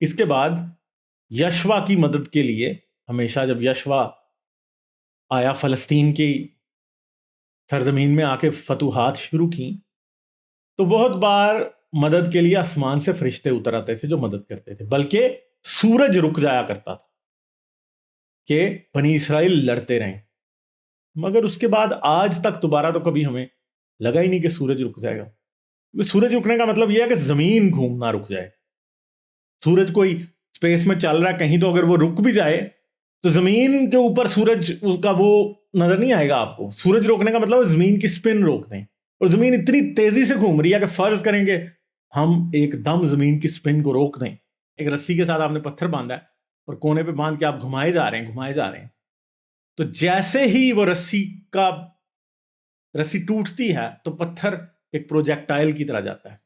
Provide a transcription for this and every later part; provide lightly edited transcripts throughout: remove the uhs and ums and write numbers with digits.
اس کے بعد یشوا کی مدد کے لیے ہمیشہ جب یشوا آیا فلسطین کی سرزمین میں آ کے فتوحات شروع کی تو بہت بار مدد کے لیے آسمان سے فرشتے اتر آتے تھے جو مدد کرتے تھے، بلکہ سورج رک جایا کرتا تھا کہ بنی اسرائیل لڑتے رہیں، مگر اس کے بعد آج تک دوبارہ تو کبھی ہمیں لگا ہی نہیں کہ سورج رک جائے گا۔ سورج رکنے کا مطلب یہ ہے کہ زمین گھومنا رک جائے۔ سورج کوئی اسپیس میں چل رہا ہے کہیں، تو اگر وہ رک بھی جائے تو زمین کے اوپر سورج کا وہ نظر نہیں آئے گا آپ کو۔ سورج روکنے کا مطلب زمین کی سپن روک دیں، اور زمین اتنی تیزی سے گھوم رہی ہے کہ فرض کریں کہ ہم ایک دم زمین کی سپن کو روک دیں۔ ایک رسی کے ساتھ آپ نے پتھر باندھا ہے اور کونے پہ باندھ کے آپ گھمائے جا رہے ہیں، تو جیسے ہی وہ رسی ٹوٹتی ہے تو پتھر ایک پروجیکٹائل کی طرح جاتا ہے،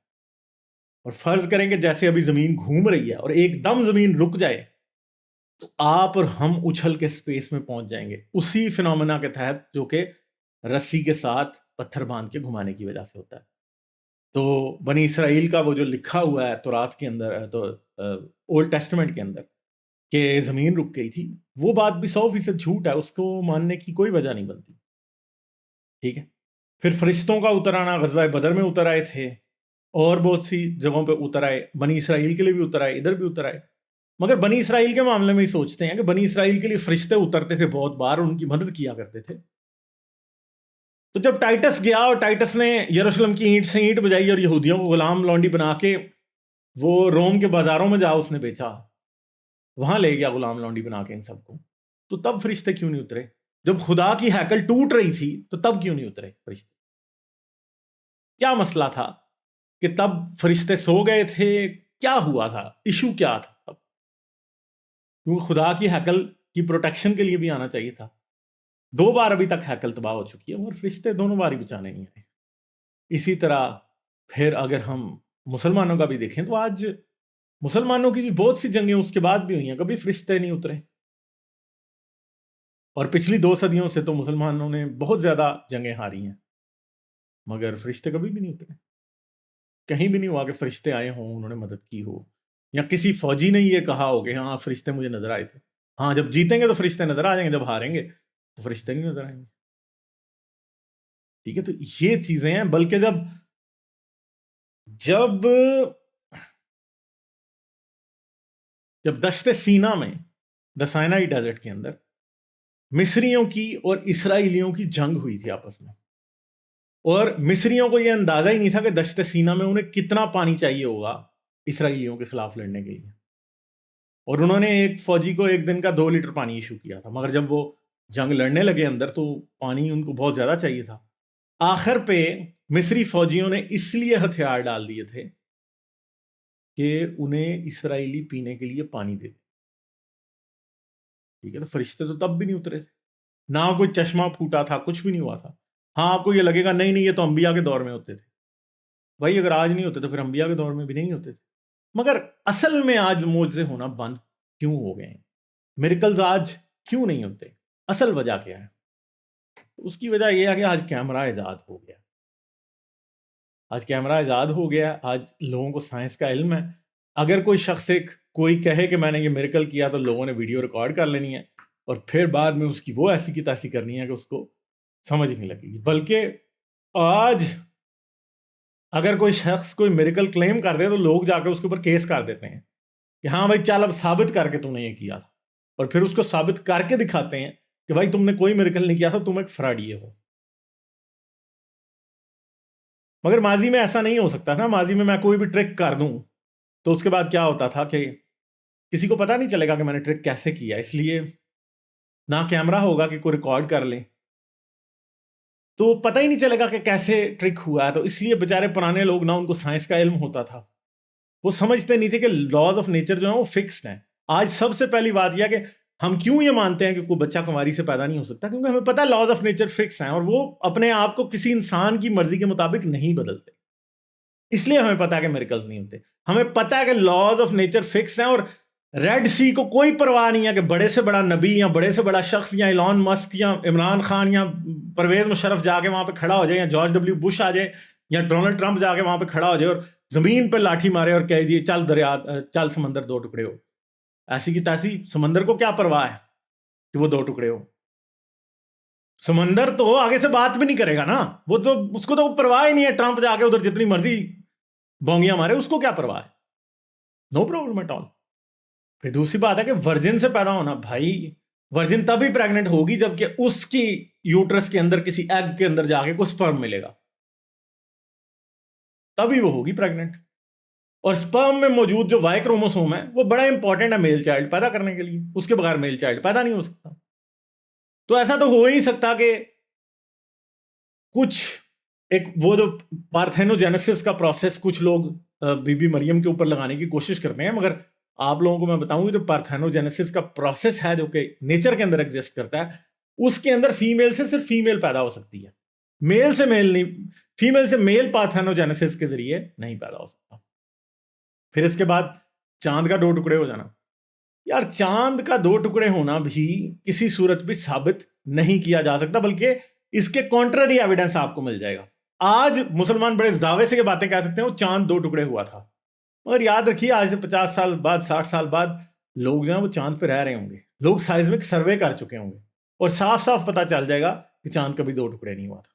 اور فرض کریں کہ جیسے ابھی زمین گھوم رہی ہے اور ایک دم زمین رک جائے تو آپ اور ہم اچھل کے سپیس میں پہنچ جائیں گے، اسی فینومینا کے تحت جو کہ رسی کے ساتھ پتھر باندھ کے گھمانے کی وجہ سے ہوتا ہے۔ تو بنی اسرائیل کا وہ جو لکھا ہوا ہے تورات کے اندر، تو اولڈ ٹیسٹمنٹ کے اندر، کہ زمین رک گئی تھی، وہ بات بھی 100% جھوٹ ہے، اس کو ماننے کی کوئی وجہ نہیں بنتی، ٹھیک ہے۔ پھر فرشتوں کا اتر آنا، غزوہ بدر میں اتر آئے تھے، اور بہت سی جگہوں پہ اتر آئے، بنی اسرائیل کے لیے بھی اتر آئے، ادھر بھی اتر آئے۔ مگر بنی اسرائیل کے معاملے میں ہی سوچتے ہیں کہ بنی اسرائیل کے لیے فرشتے اترتے تھے بہت بار، اور ان کی مدد کیا کرتے تھے۔ تو جب ٹائٹس گیا اور ٹائٹس نے یروشلم کی اینٹ سے اینٹ بجائی اور یہودیوں کو غلام لونڈی بنا کے وہ روم کے بازاروں میں جا اس نے بیچا، وہاں لے گیا غلام لونڈی بنا کے ان سب کو، تو تب فرشتے کیوں نہیں اترے؟ جب خدا کی ہیکل ٹوٹ رہی تھی تو تب کیوں نہیں اترے فرشتے؟ کیا مسئلہ تھا کہ تب فرشتے سو گئے تھے؟ کیا ہوا تھا؟ ایشو کیا تھا تب؟ کیونکہ خدا کی ہیکل کی پروٹیکشن کے لیے بھی آنا چاہیے تھا۔ 2 بار ابھی تک ہیکل تباہ ہو چکی ہے اور فرشتے دونوں بار ہی بچانے نہیں آئے۔ اسی طرح پھر اگر ہم مسلمانوں کا بھی دیکھیں تو آج مسلمانوں کی بھی بہت سی جنگیں اس کے بعد بھی ہوئی ہیں، کبھی فرشتے نہیں اترے۔ اور پچھلی 2 صدیوں سے تو مسلمانوں نے بہت زیادہ جنگیں ہاری ہیں، مگر فرشتے کبھی بھی نہیں اترے۔ کہیں بھی نہیں ہوا کہ فرشتے آئے ہوں، انہوں نے مدد کی ہو، یا کسی فوجی نے یہ کہا ہو کہ ہاں فرشتے مجھے نظر آئے تھے۔ ہاں جب جیتیں گے تو فرشتے نظر آ جائیں گے، جب ہاریں گے تو فرشتے نہیں نظر آئیں گے، ٹھیک ہے۔ تو یہ چیزیں ہیں، بلکہ جب دشت سینا میں، دا سائنائی ڈیزرٹ کے اندر مصریوں کی اور اسرائیلیوں کی جنگ ہوئی تھی آپس میں، اور مصریوں کو یہ اندازہ ہی نہیں تھا کہ دشت سینا میں انہیں کتنا پانی چاہیے ہوگا اسرائیلیوں کے خلاف لڑنے کے لیے، اور انہوں نے ایک فوجی کو ایک دن کا 2 لیٹر پانی ایشو کیا تھا، مگر جب وہ جنگ لڑنے لگے اندر تو پانی ان کو بہت زیادہ چاہیے تھا۔ آخر پہ مصری فوجیوں نے اس لیے ہتھیار ڈال دیے تھے کہ انہیں اسرائیلی پینے کے لیے پانی دے، ٹھیک ہے۔ تو فرشتے تو تب بھی نہیں اترے تھے، نہ کوئی چشمہ پھوٹا تھا، کچھ بھی نہیں ہوا تھا۔ ہاں آپ کو یہ لگے گا نہیں یہ تو انبیاء کے دور میں ہوتے تھے، بھائی اگر آج نہیں ہوتے تو پھر انبیاء کے دور میں بھی نہیں ہوتے تھے۔ مگر اصل میں آج معجزے ہونا بند کیوں ہو گئے ہیں؟ میریکلز آج کیوں نہیں ہوتے؟ اصل وجہ کیا ہے؟ اس کی وجہ یہ ہے کہ آج کیمرہ ایجاد ہو گیا، آج کیمرہ ایجاد ہو گیا، آج لوگوں کو سائنس کا علم ہے۔ اگر کوئی شخص کوئی کہے کہ میں نے یہ میریکل کیا تو لوگوں نے ویڈیو ریکارڈ کر لینی ہے، اور پھر بعد میں اس کی وہ ایسی کی تیسی کرنی ہے کہ اس کو سمجھ نہیں لگے گی۔ بلکہ آج اگر کوئی شخص کوئی میریکل کلیم کر دے تو لوگ جا کے اس کے اوپر کیس کر دیتے ہیں کہ ہاں بھائی چل اب ثابت کر کے تم نے یہ کیا تھا، اور پھر اس کو ثابت کر کے دکھاتے ہیں کہ بھائی تم نے کوئی میریکل نہیں کیا تھا، تم ایک فراڈی ہو۔ مگر ماضی میں ایسا نہیں ہو سکتا نا، ماضی میں کوئی بھی ٹرک کر دوں تو اس کے بعد کیا ہوتا تھا کہ کسی کو پتہ نہیں چلے گا کہ میں نے ٹرک کیسے کیا، اس لیے نہ کیمرہ ہوگا کہ کوئی ریکارڈ کر لے، تو پتہ ہی نہیں چلے گا کہ کیسے ٹرک ہوا ہے۔ تو اس لیے بیچارے پرانے لوگ نہ ان کو سائنس کا علم ہوتا تھا، وہ سمجھتے نہیں تھے کہ لاز آف نیچر جو ہیں وہ فکسڈ ہیں۔ آج سب سے پہلی بات یہ ہے کہ ہم کیوں یہ مانتے ہیں کہ کوئی بچہ کنواری سے پیدا نہیں ہو سکتا، کیونکہ ہمیں پتہ ہے لاز آف نیچر فکس ہیں، اور وہ اپنے آپ کو کسی انسان کی مرضی کے مطابق نہیں بدلتے۔ اس لیے ہمیں پتہ ہے کہ میریکلز نہیں ہوتے، ہمیں پتہ ہے کہ لاز آف نیچر فکس ہیں، اور ریڈ سی کو کوئی پرواہ نہیں ہے کہ بڑے سے بڑا نبی یا بڑے سے بڑا شخص یا ایلون مسک یا عمران خان یا پرویز مشرف جا کے وہاں پہ کھڑا ہو جائے، یا جارج ڈبلیو بش آ جائے، یا ڈونلڈ ٹرمپ جا کے وہاں پہ کھڑا ہو جائے اور زمین پہ لاٹھی مارے اور کہہ دیے چل دریا چل سمندر 2 ٹکڑے ہو، ایسی کی تیسی سمندر کو کیا پرواہ ہے کہ وہ 2 ٹکڑے ہو؟ سمندر تو آگے سے بات بھی نہیں کرے گا نا، وہ تو اس کو تو پرواہ ہی نہیں ہے، ٹرمپ جا کے ادھر جتنی مرضی بونگیاں مارے، اس کو کیا پرواہ ہے؟ No problem at all. پھر دوسری بات ہے کہ ورجن سے پیدا ہونا، بھائی ورجن تبھی پریگننٹ ہوگی جبکہ اس کی یوٹرس کے اندر کسی ایگ کے اندر جا کے کوئی سپرم ملے گا، تبھی وہ ہوگی پریگننٹ۔ اور سپرم میں موجود جو وائی کروموسوم ہے وہ بڑا امپورٹنٹ ہے میل چائلڈ پیدا کرنے کے لیے، اس کے بغیر میل چائلڈ پیدا نہیں ہو سکتا۔ تو ایسا تو ہو ہی نہیں سکتا کہ کچھ ایک وہ جو پارتھینوجینیسس کا پروسیس کچھ لوگ بی بی مریم کے اوپر لگانے کی کوشش کرتے ہیں، مگر آپ لوگوں کو میں بتاؤں کہ جو پارتھینوجینیسس کا پروسیس ہے جو کہ نیچر کے اندر ایگزسٹ کرتا ہے، اس کے اندر فیمیل سے صرف فیمیل پیدا ہو سکتی ہے، میل سے میل نہیں، فیمیل سے میل پارتھینوجینیسس کے ذریعے نہیں پیدا ہو سکتا۔ پھر اس کے بعد چاند کا 2 ٹکڑے ہو جانا، یار چاند کا 2 ٹکڑے ہونا بھی کسی صورت بھی ثابت نہیں کیا جا سکتا، بلکہ اس کے کانٹرری ایویڈنس آپ کو مل جائے گا۔ آج مسلمان بڑے دعوے سے باتیں کہہ سکتے ہیں وہ چاند 2 ٹکڑے ہوا تھا، مگر یاد رکھیے آج سے 50 سال بعد 60 سال بعد لوگ جو ہیں وہ چاند پہ رہ رہے ہوں گے، لوگ سائزمک سروے کر چکے ہوں گے اور صاف صاف پتا چل جائے گا کہ چاند کبھی 2 ٹکڑے نہیں ہوا تھا۔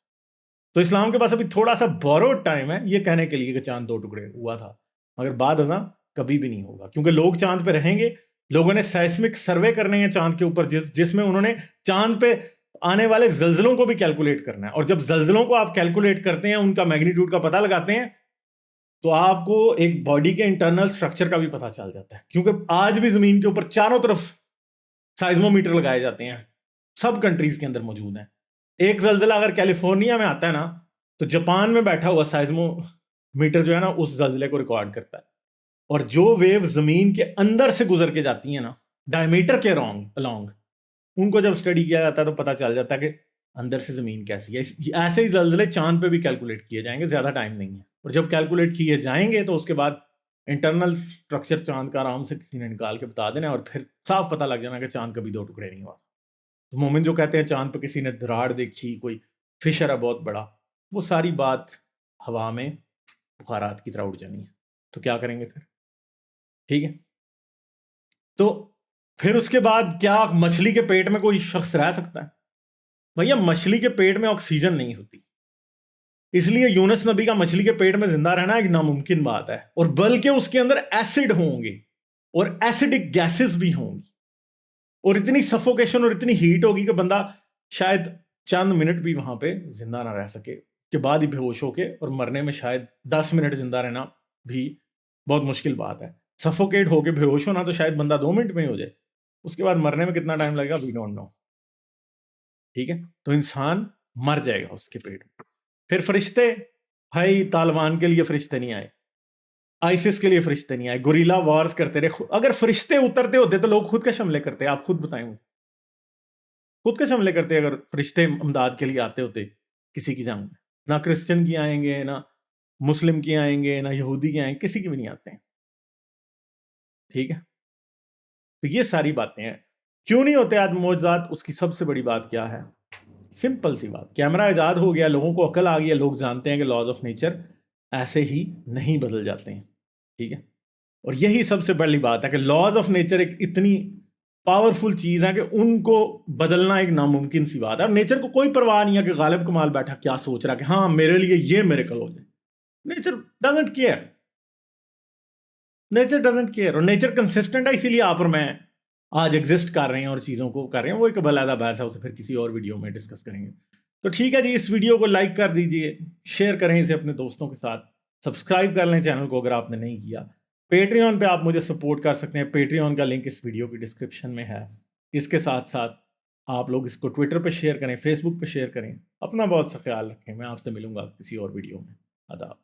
تو اسلام کے پاس ابھی تھوڑا سا بوروڈ ٹائم ہے یہ کہنے کے لیے کہ چاند 2 ٹکڑے ہوا تھا، مگر بعد ازاں کبھی بھی نہیں ہوگا، کیونکہ لوگ چاند پہ رہیں گے، لوگوں نے سائسمک سروے کرنے ہیں چاند کے اوپر، جس میں انہوں نے چاند پہ آنے والے زلزلوں کو بھی کیلکولیٹ کرنا ہے، اور جب زلزلوں کو آپ کیلکولیٹ کرتے ہیں، ان کا میگنیٹیوڈ کا پتہ لگاتے ہیں، تو آپ کو ایک باڈی کے انٹرنل سٹرکچر کا بھی پتہ چل جاتا ہے، کیونکہ آج بھی زمین کے اوپر چاروں طرف سائزمو میٹر لگائے جاتے ہیں، سب کنٹریز کے اندر موجود ہیں۔ ایک زلزلہ اگر کیلیفورنیا میں آتا ہے نا تو جاپان میں بیٹھا ہوا سائزمو میٹر جو ہے نا اس زلزلے کو ریکارڈ کرتا ہے، اور جو ویو زمین کے اندر سے گزر کے جاتی ہیں نا ڈائمیٹر کے along ان کو جب اسٹڈی کیا جاتا ہے تو پتہ چل جاتا ہے کہ اندر سے زمین کیسی ہے۔ ایسے ہی زلزلے چاند پہ بھی کیلکولیٹ کیے جائیں گے، زیادہ ٹائم نہیں ہے، اور جب کیلکولیٹ کیے جائیں گے تو اس کے بعد انٹرنل سٹرکچر چاند کا آرام سے کسی نے نکال کے بتا دینا، اور پھر صاف پتہ لگ جانا کہ چاند کبھی 2 ٹکڑے نہیں ہوا۔ تو مومن جو کہتے ہیں چاند پہ کسی نے دراڑ دیکھی، کوئی فشر ہے بہت بڑا، وہ ساری بات ہوا میں بخارات کی طرح اڑ جانی ہے۔ تو کیا کریں گے پھر؟ ٹھیک ہے، تو پھر اس کے بعد کیا مچھلی کے پیٹ میں کوئی شخص رہ سکتا ہے؟ بھیا مچھلی کے پیٹ میں آکسیجن نہیں ہوتی، اس لیے یونس نبی کا مچھلی کے پیٹ میں زندہ رہنا ایک ناممکن بات ہے، اور بلکہ اس کے اندر ایسڈ ہوں گے اور ایسڈک گیسز بھی ہوں گی، اور اتنی سفوکیشن اور اتنی ہیٹ ہوگی کہ بندہ شاید چند منٹ بھی وہاں پہ زندہ نہ رہ سکے، کے بعد ہی بے ہوش ہو کے، اور مرنے میں شاید 10 منٹ زندہ رہنا بھی بہت مشکل بات ہے۔ سفوکیٹ ہو کے بے ہوش ہونا تو شاید بندہ 2 منٹ میں ہو جائے، اس کے بعد مرنے میں کتنا ٹائم لگے گا وی ڈونٹ نو۔ ٹھیک ہے، تو انسان مر جائے گا اس کے پیٹ میں۔ پھر فرشتے، بھائی طالبان کے لیے فرشتے نہیں آئے، آئسس کے لیے فرشتے نہیں آئے، گوریلا وارز کرتے رہے۔ اگر فرشتے اترتے ہوتے تو لوگ خود کش حملے کرتے، آپ خود بتائیں مجھے، خود کش حملے کرتے اگر فرشتے امداد کے لیے آتے ہوتے کسی کی جنگ میں؟ نہ کرسچن کی آئیں گے، نہ مسلم کی آئیں گے، نہ یہودی کی آئیں گے، کسی کی بھی نہیں آتے ہیں۔ ٹھیک ہے، تو یہ ساری باتیں ہیں۔ کیوں نہیں ہوتے آج معجزات؟ اس کی سب سے بڑی بات کیا ہے؟ سمپل سی بات، کیمرہ ایجاد ہو گیا، لوگوں کو عقل آ گئی ہے، لوگ جانتے ہیں کہ لاز آف نیچر ایسے ہی نہیں بدل جاتے ہیں۔ ٹھیک ہے، اور یہی سب سے بڑی بات ہے کہ لاز آف نیچر ایک اتنی پاورفل چیز ہے کہ ان کو بدلنا ایک ناممکن سی بات ہے، اور نیچر کو کوئی پرواہ نہیں ہے کہ غالب کمال بیٹھا کیا سوچ رہا کہ ہاں میرے لیے یہ میریکل ہو جائے۔ Nature doesn't care, nature doesn't care, اور نیچر کنسسٹنٹ ہے، اسی لیے آپ اور میں آج ایگزسٹ کر رہے ہیں اور چیزوں کو کر رہے ہیں۔ وہ ایک علیحدہ بحث ہے، اسے پھر کسی اور ویڈیو میں ڈسکس کریں گے۔ تو ٹھیک ہے جی، اس ویڈیو کو لائک کر دیجئے، شیئر کریں اسے اپنے دوستوں کے ساتھ، سبسکرائب کر لیں چینل کو اگر آپ نے نہیں کیا۔ پیٹریون پہ آپ مجھے سپورٹ کر سکتے ہیں، پیٹریون کا لنک اس ویڈیو کی ڈسکرپشن میں ہے۔ اس کے ساتھ ساتھ آپ لوگ اس کو ٹویٹر پہ شیئر کریں، فیس بک پہ شیئر کریں۔ اپنا بہت سا خیال رکھیں، میں آپ سے ملوں گا کسی اور ویڈیو میں۔ آداب۔